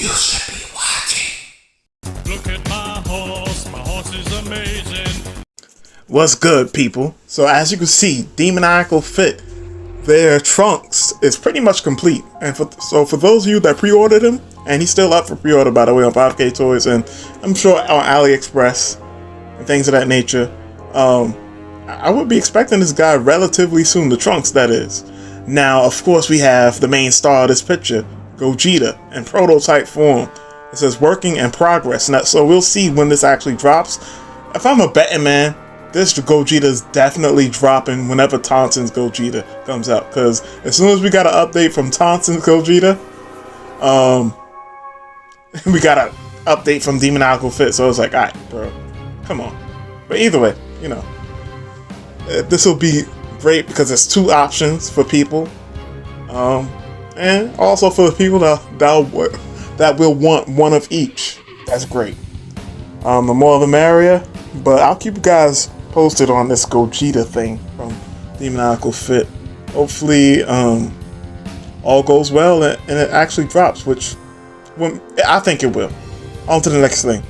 you should be watching. Look at my horse is amazing. What's good, people? So as you can see, Demoniacal Fit, their trunks is pretty much complete. And for those of you that pre-ordered him, and he's still up for pre-order by the way on 5K Toys, and I'm sure on AliExpress and things of that nature, I would be expecting this guy relatively soon, the trunks that is. Now, of course, we have the main star of this picture, Gogeta, in prototype form. It says working in progress, so we'll see when this actually drops. If I'm a betting man, this Gogeta is definitely dropping whenever Tonsen's Gogeta comes out, because as soon as we got an update from Tonsen's Gogeta, we got an update from Demoniacal Fit, so it's like, alright, bro, come on. But either way, you know, this will be great because there's two options for people, and also for the people that will want one of each. That's great. The more the merrier, but I'll keep you guys posted on this Gogeta thing from Demoniacal Fit. Hopefully all goes well and it actually drops, which I think it will. On to the next thing.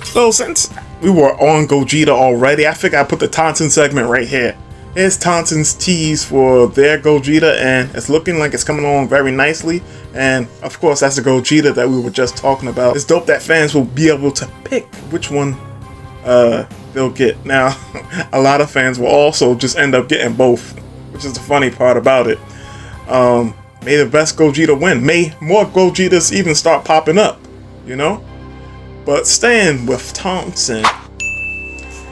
So since we were on Gogeta already, I figured I'd put the Tonsen segment right here. Here's Tonsen's tease for their Gogeta, and it's looking like it's coming along very nicely. And of course, that's the Gogeta that we were just talking about. It's dope that fans will be able to pick which one they'll get. Now, a lot of fans will also just end up getting both, which is the funny part about it. May the best Gogeta win. May more Gogetas even start popping up, you know? But staying with Tonsen,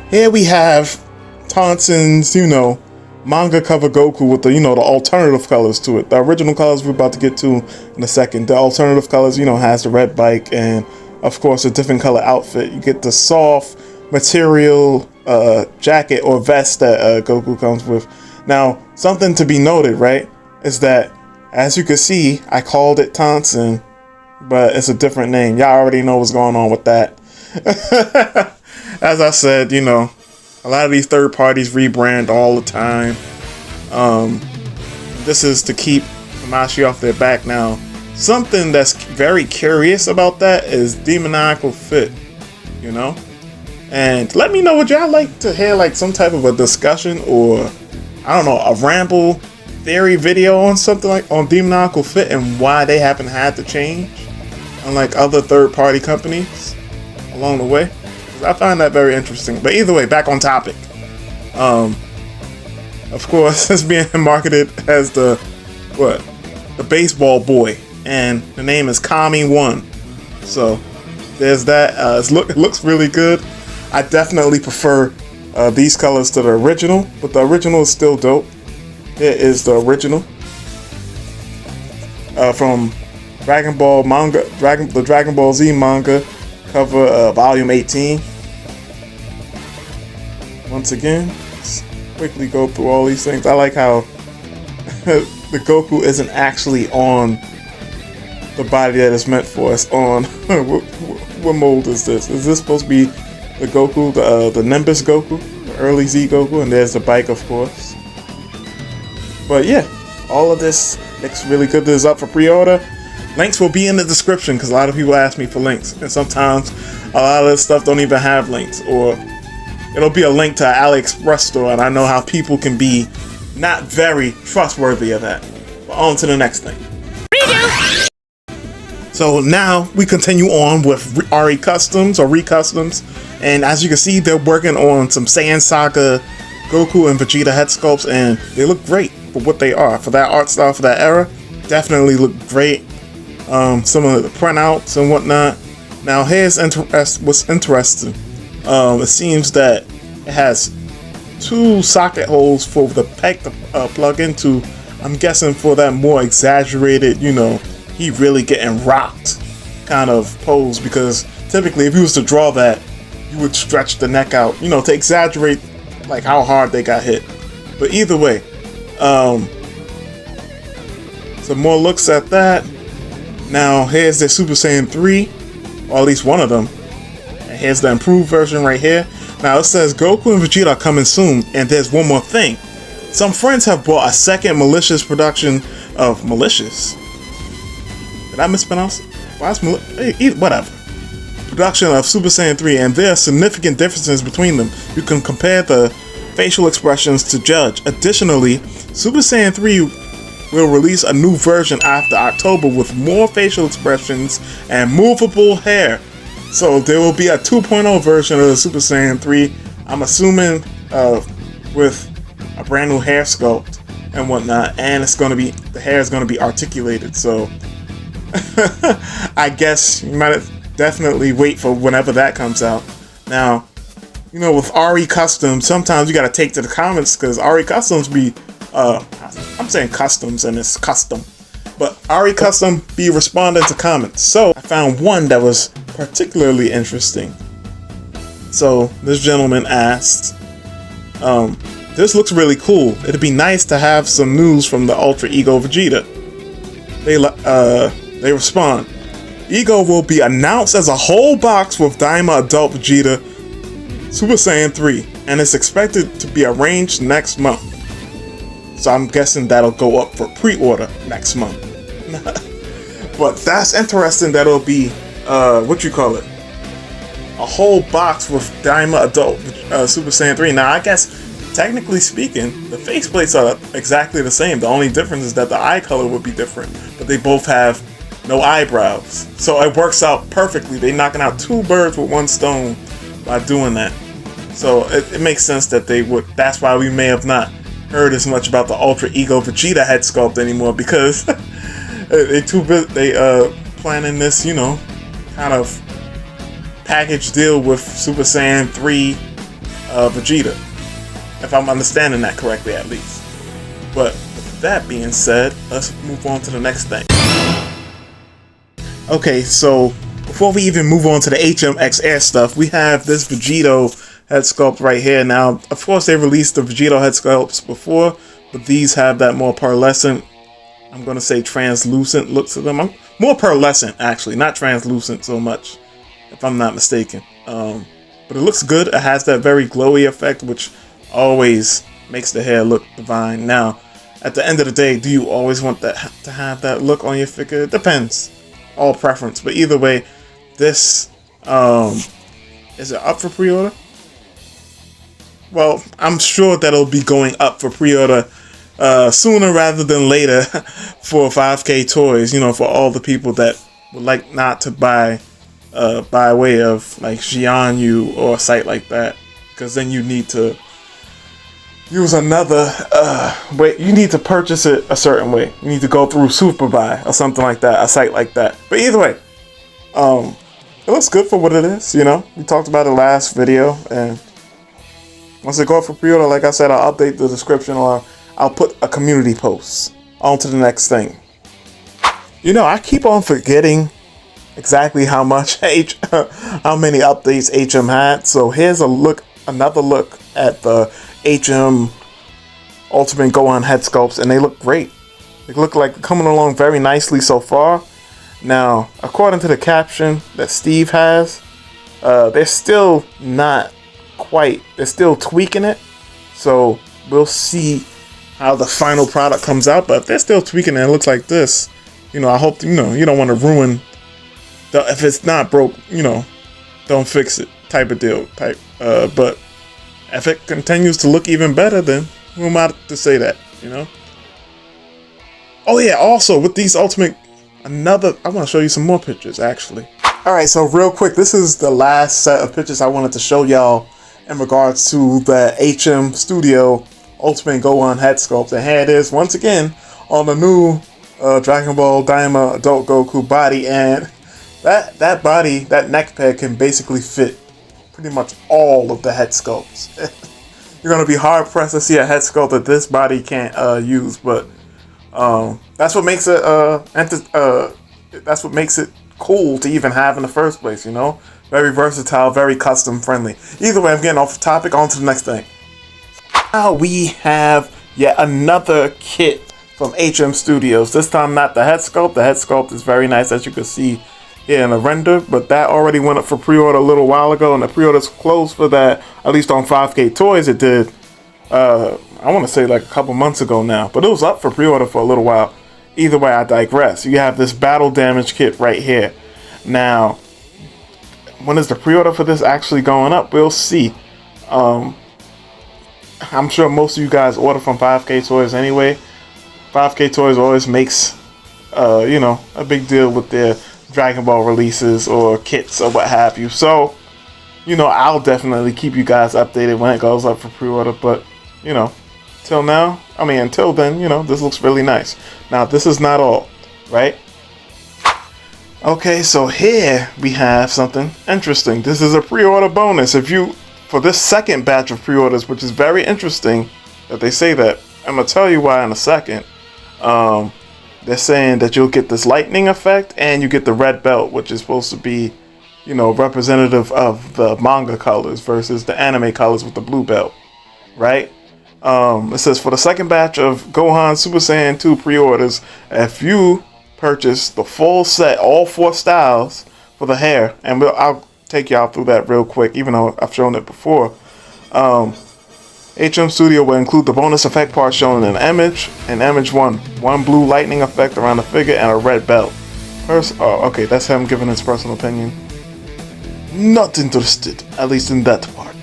here we have Tonsen's, you know, manga cover Goku with the, you know, the alternative colors to it. The original colors we're about to get to in a second. The alternative colors, you know, has the red bike and, of course, a different color outfit. You get the soft material jacket or vest that Goku comes with. Now, something to be noted, right, is that, as you can see, I called it Tonsen, but it's a different name. Y'all already know what's going on with that. As I said, you know, a lot of these third parties rebrand all the time. This is to keep Hamashi off their back. Now, something that's very curious about that is Demoniacal Fit, you know? And let me know, would y'all like to hear like some type of a discussion or, I don't know, a ramble theory video on something like on Demoniacal Fit and why they haven't had to change, unlike other third-party companies along the way? I find that very interesting. But either way, back on topic. Of course, it's being marketed as the baseball boy, and the name is KAMIONE. So there's that. It looks really good. I definitely prefer these colors to the original, but the original is still dope. Here is the original from Dragon Ball manga, the Dragon Ball Z manga cover, volume 18. Once again, let's quickly go through all these things. I like how the Goku isn't actually on the body that it's meant for. It's on what mold is this? Is this supposed to be the Goku, the Nimbus Goku, the early Z Goku? And there's the bike, of course. But yeah, all of this looks really good. This is up for pre-order. Links will be in the description because a lot of people ask me for links, and sometimes a lot of this stuff don't even have links, or it'll be a link to an AliExpress store, and I know how people can be not very trustworthy of that. But on to the next thing. So now we continue on with RE Customs or Recustoms, and as you can see, they're working on some Saiyan Saga Goku and Vegeta head sculpts, and they look great for what they are. For that art style, for that era, definitely look great. Some of the printouts and whatnot. Now here's what's interesting. It seems that it has two socket holes for the peg to plug into. I'm guessing for that more exaggerated, you know, he really getting rocked kind of pose, because typically if you was to draw that, you would stretch the neck out, you know, to exaggerate like how hard they got hit. But either way, some more looks at that. Now here's the Super Saiyan 3, or at least one of them. And here's the improved version right here. Now it says Goku and Vegeta are coming soon, and there's one more thing. Some friends have bought a second malicious production of Did I mispronounce? Whatever. Production of Super Saiyan 3, and there are significant differences between them. You can compare the facial expressions to judge. Additionally, Super Saiyan 3 will release a new version after October with more facial expressions and movable hair. So there will be a 2.0 version of the Super Saiyan 3, I'm assuming with a brand new hair sculpt and whatnot, and the hair is going to be articulated. So I guess you might definitely wait for whenever that comes out. Now, you know, with RE Customs, sometimes you gotta take to the comments, because RE Customs be, I'm saying customs and it's custom, but RE Custom be responding to comments. So I found one that was particularly interesting. So this gentleman asked, this looks really cool. It'd be nice to have some news from the Ultra Ego Vegeta. They respond, Ego will be announced as a whole box with Daima Adult Vegeta Super Saiyan 3, and it's expected to be arranged next month. So I'm guessing that'll go up for pre-order next month. But that's interesting that it'll be, a whole box with Daima Adult Super Saiyan 3. Now I guess, technically speaking, the faceplates are exactly the same. The only difference is that the eye color would be different, but they both have no eyebrows. So it works out perfectly. They're knocking out two birds with one stone by doing that. So it makes sense that they would. That's why we may have not heard as much about the Ultra Ego Vegeta head sculpt anymore, because they planning this, you know, kind of package deal with Super Saiyan 3 Vegeta, if I'm understanding that correctly at least. But with that being said, let's move on to the next thing. Okay, so before we even move on to the HMXR stuff, we have this Vegito head sculpt right here. Now, of course, they released the Vegito head sculpts before, but these have that more pearlescent, I'm going to say translucent look to them. More pearlescent, actually, not translucent so much, if I'm not mistaken. But it looks good. It has that very glowy effect, which always makes the hair look divine. Now, at the end of the day, do you always want that to have that look on your figure? It depends. All preference. But either way, this, is it up for pre-order? Well, I'm sure that'll be going up for pre-order sooner rather than later for 5K Toys, you know, for all the people that would like not to buy by way of like Xianyu or a site like that, because then you need to use another way. You need to purchase it a certain way. You need to go through Superbuy or something like that, a site like that. But either way, it looks good for what it is, you know. We talked about it last video, and once they go up for pre-order, like I said, I'll update the description, or I'll put a community post. On to the next thing. You know, I keep on forgetting exactly how many updates HM had. So here's another look at the HM Ultimate Gohan head sculpts, and they look great. They look like coming along very nicely so far. Now, according to the caption that Steve has, they're still not quite, they're still tweaking it, so we'll see how the final product comes out. But if they're still tweaking it, it looks like this, you know, I hope, you know, you don't want to ruin if it's not broke, you know, don't fix it type of deal but if it continues to look even better, then who am I to say that, you know? Oh yeah, also with these ultimate, I want to show you some more pictures actually. Alright, so real quick, this is the last set of pictures I wanted to show y'all in regards to the HM Studio Ultimate Gohan head sculpt. And here it is once again on the new Dragon Ball Daima Adult Goku body, and that body, that neck pad can basically fit pretty much all of the head sculpts. You're gonna be hard pressed to see a head sculpt that this body can't use, but that's what makes it that's what makes it cool to even have in the first place, you know? Very versatile, very custom friendly. Either way, I'm getting off the topic, on to the next thing. Now we have yet another kit from HM Studios. This time not the head sculpt. The head sculpt is very nice, as you can see here in the render, but that already went up for pre-order a little while ago, and the pre-order's closed for that, at least on 5K Toys it did, I want to say like a couple months ago now, but it was up for pre-order for a little while. either way, I digress. You have this battle damage kit right here. Now, when is the pre-order for this actually going up? We'll see. I'm sure most of you guys order from 5K Toys anyway. 5K Toys always makes, you know, a big deal with their Dragon Ball releases or kits or what have you. So, you know, I'll definitely keep you guys updated when it goes up for pre-order. But, you know, until then, you know, this looks really nice. Now, this is not all, right? Okay, so here we have something interesting. This is a pre-order bonus. For this second batch of pre-orders, which is very interesting that they say that. I'm going to tell you why in a second. They're saying that you'll get this lightning effect and you get the red belt, which is supposed to be, you know, representative of the manga colors versus the anime colors with the blue belt, right? It says for the second batch of Gohan Super Saiyan 2 pre-orders, if you purchase the full set, all 4 styles for the hair, and I'll take y'all through that real quick, even though I've shown it before. HM Studio will include the bonus effect part shown in an image. In image 1, one blue lightning effect around the figure and a red belt. Okay, that's him giving his personal opinion. Not interested, at least in that part.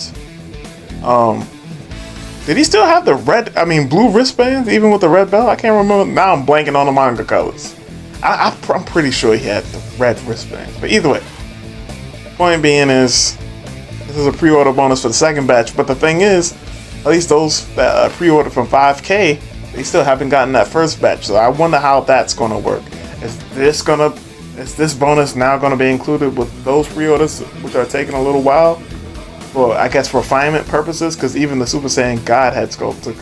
Did he still have the blue wristbands even with the red belt? I can't remember. Now I'm blanking on the manga colors. I'm pretty sure he had the red wristbands. But either way, point being is, this is a pre-order bonus for the second batch. But the thing is, at least those that pre-ordered from 5K, they still haven't gotten that first batch. So I wonder how that's going to work. Is this bonus now going to be included with those pre-orders, which are taking a little while? Well, I guess refinement purposes, because even the Super Saiyan God head sculpt took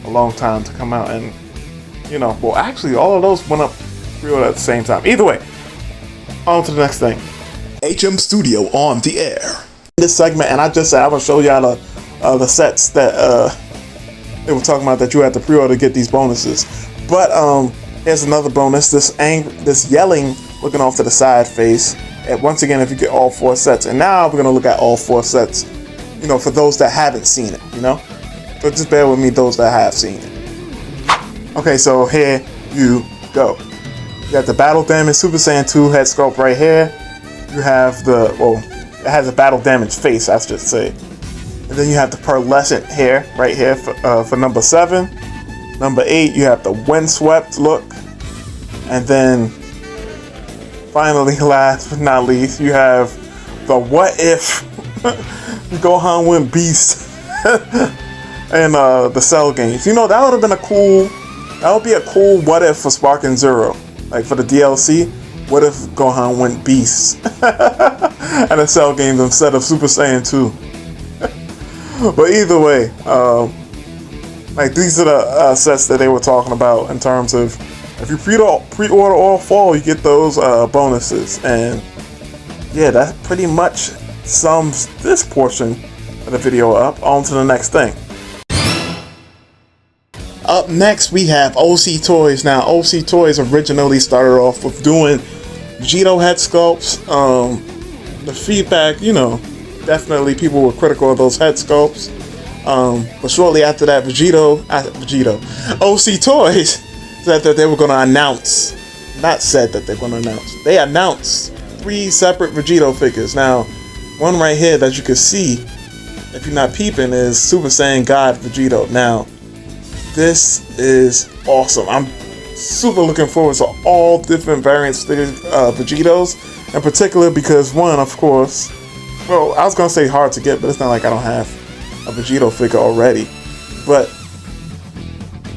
a long time to come out. And, you know, well, actually, all of those went up pre-order at the same time. Either way, on to the next thing. HM Studio on the air. This segment, and I just said I will show y'all the sets that they were talking about that you had to pre-order to get these bonuses. But here's another bonus. This yelling looking off to the side face. And once again, if you get all 4 sets, and now we're gonna look at all 4 sets. You know, for those that haven't seen it, you know. So just bear with me, those that have seen it. Okay, so here you go. You got the Battle Damage Super Saiyan 2 head sculpt right here. You have it has a battle damage face, I should say. And then you have the pearlescent hair right here for number 7. Number 8, you have the windswept look. And then finally, last but not least, you have the what if Gohan went beast and the Cell games. You know, that would have been that would be a cool what if for Spark and Zero. Like for the DLC, what if Gohan went beast and the Cell games instead of Super Saiyan 2? But either way, like these are the sets that they were talking about in terms of if you pre-order all 4, you get those bonuses. And yeah, that pretty much sums this portion of the video up. On to the next thing. Up next, we have OCTOYS. Now, OCTOYS originally started off with doing Vegito head sculpts. The feedback, you know, definitely people were critical of those head sculpts. But shortly after that, OCTOYS said that they were going to announce, they announced 3 separate Vegito figures. Now, one right here that you can see, if you're not peeping, is Super Saiyan God Vegito. Now, this is awesome. I'm super looking forward to all different variants of Vegitos, in particular because one, of course, well, I was going to say hard to get, but it's not like I don't have a Vegito figure already. But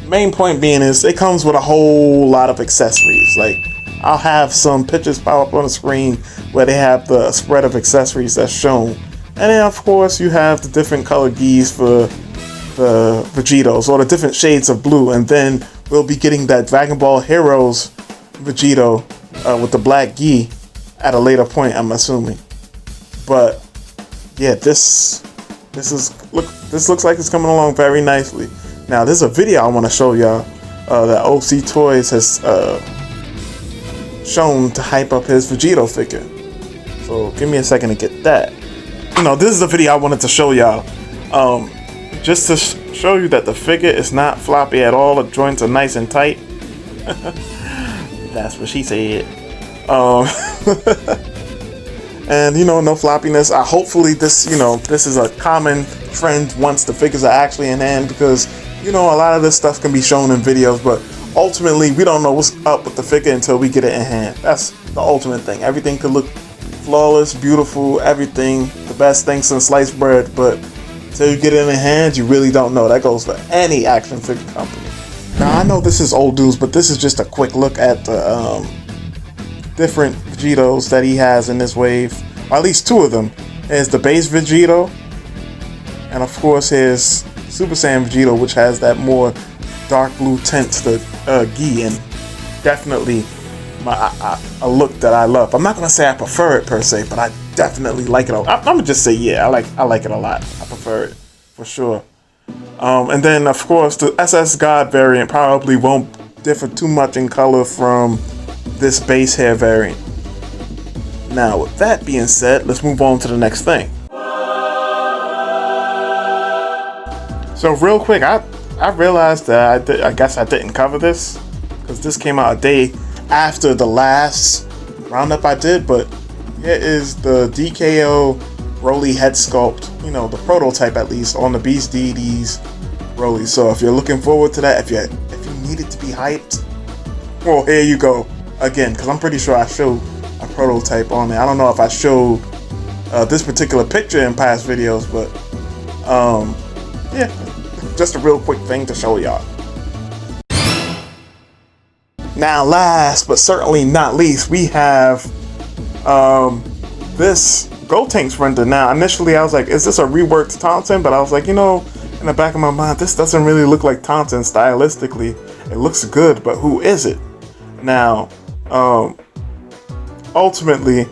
main point being is it comes with a whole lot of accessories. Like, I'll have some pictures pop up on the screen where they have the spread of accessories that's shown. And then, of course, you have the different color geese for the Vegitos, or the different shades of blue. And then we'll be getting that Dragon Ball Heroes Vegito with the black gi at a later point, I'm assuming. But yeah, this looks like it's coming along very nicely. Now, there's a video I want to show y'all that OCTOYS has shown to hype up his Vegito figure. So give me a second to get that. You know, this is the video I wanted to show y'all. Just to show you that the figure is not floppy at all. The joints are nice and tight. That's what she said. And you know, no floppiness. Hopefully this, you know, this is a common trend once the figures are actually in hand, because you know a lot of this stuff can be shown in videos, but ultimately we don't know what's up with the figure until we get it in hand. That's the ultimate thing. Everything could look flawless, beautiful, everything, the best thing since sliced bread, but until you get it in hand, you really don't know. That goes for any action figure company. Now I know this is old news, but this is just a quick look at the different Vegetos that he has in this wave, or at least two of them. There's the base Vegeto, and of course his Super Saiyan Vegeto, which has that more dark blue tint to the gi, and definitely a look that I love. I'm not gonna say I prefer it per se, but I definitely like it. I'm gonna just say yeah, I like it a lot. I prefer it for sure. And then of course the SS God variant probably won't differ too much in color from this base hair variant. Now with that being said, let's move on to the next thing. So real quick, I realized that I guess I didn't cover this, because this came out a day after the last roundup I did, but here is the DKO Broly head sculpt, you know, the prototype at least, on the Beast Deities Broly. So if you're looking forward to that, if you need it to be hyped, well, here you go. Again, because I'm pretty sure I showed a prototype on there. I don't know if I showed this particular picture in past videos, but yeah, just a real quick thing to show y'all. Now last but certainly not least, we have this Gotenks render. Now initially I was like, is this a reworked Tonsen? But I was like, you know, in the back of my mind, this doesn't really look like Tonsen stylistically. It looks good, but who is it? Now ultimately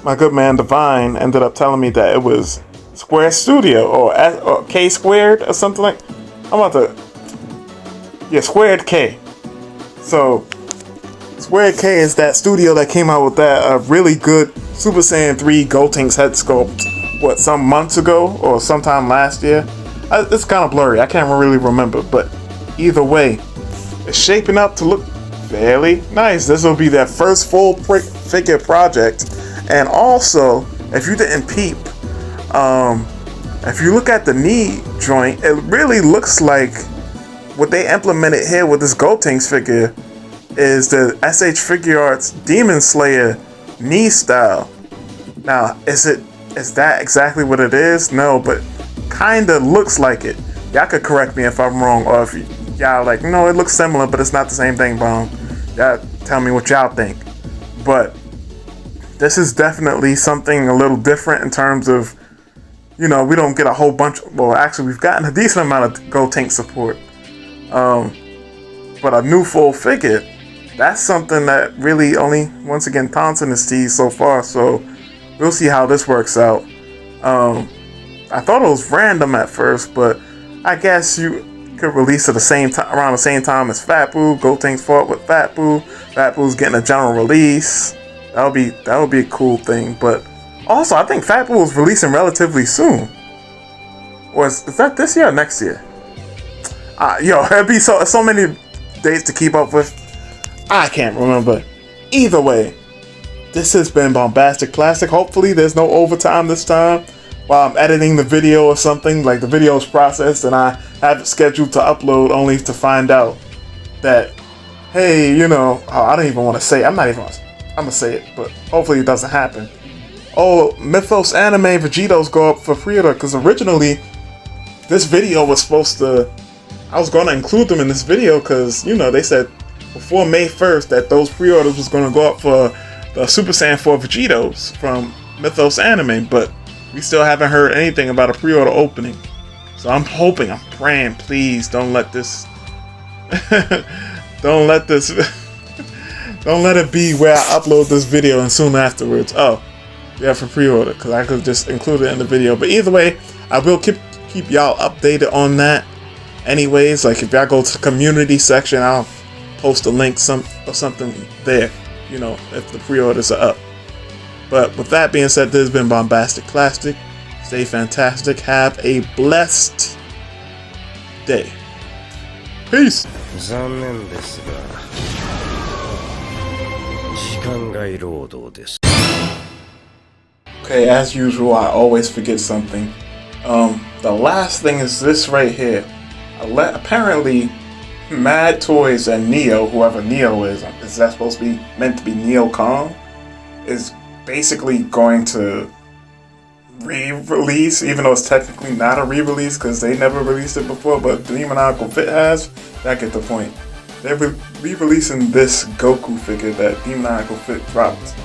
my good man Divine ended up telling me that it was Square Studio or K Squared or something like. Squared K. So Squared K is that studio that came out with that really good Super Saiyan 3 Gotenks head sculpt, what, some months ago or sometime last year? It's kind of blurry, I can't really remember, but either way, it's shaping up to look fairly nice. This will be their first full figure project. And also, if you didn't peep, if you look at the knee joint, it really looks like what they implemented here with this Gotenks figure is the SH Figure Arts Demon Slayer knee style. Now, is that exactly what it is? No, but kinda looks like it. Y'all could correct me if I'm wrong, or if y'all like, no, it looks similar, but it's not the same thing, Bomb. Y'all tell me what y'all think. But this is definitely something a little different in terms of, you know, we don't get a whole bunch. Well, actually, we've gotten a decent amount of Gotenks support. But a new full figure, that's something that really only, once again, Tonsen has teased so far. So we'll see how this works out. I thought it was random at first, but I guess you could release at the same time, around the same time as Fat Boo. Gotenks fought with Fat Boo. Fat Boo's getting a general release. That would be a cool thing. But also, I think Fat Boo is releasing relatively soon. Or is that this year or next year? It'd be so many dates to keep up with. I can't remember. Either way, this has been BombasticPlastic. Hopefully, there's no overtime this time while I'm editing the video or something. Like the video is processed and I have it scheduled to upload, only to find out that, hey, you know, I don't even want to say it. I'm gonna say it, but hopefully it doesn't happen. Oh, Mythos Anime Vegetos go up for pre-order, because originally this video was supposed to, I was going to include them in this video because, you know, they said before May 1st that those pre-orders was going to go up for the Super Saiyan 4 Vegetos from Mythos Anime, but we still haven't heard anything about a pre-order opening. So I'm hoping, I'm praying, please don't let this don't let it be where I upload this video and soon afterwards, oh, yeah, for pre-order, because I could just include it in the video. But either way, I will keep y'all updated on that. Anyways, like if y'all go to the community section, I'll post a link or something there, you know, if the pre-orders are up. But with that being said, this has been BombasticPlastic. Stay fantastic. Have a blessed day. Peace. Okay, as usual, I always forget something. The last thing is this right here. Apparently, MADTOYS and Neo, whoever Neo is that supposed to be meant to be Neo Kong, is basically going to re-release, even though it's technically not a re-release because they never released it before, but Demoniacal Fit has. That get the point. They're re-releasing this Goku figure that Demoniacal Fit dropped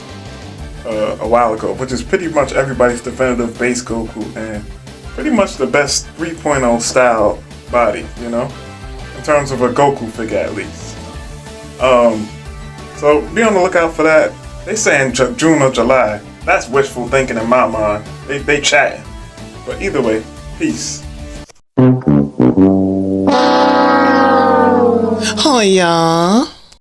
a while ago, which is pretty much everybody's definitive base Goku and pretty much the best 3.0 style body, you know, in terms of a Goku figure at least. So be on the lookout for that. They saying June or July. That's wishful thinking in my mind. They chatting. But either way, peace. Oh yeah.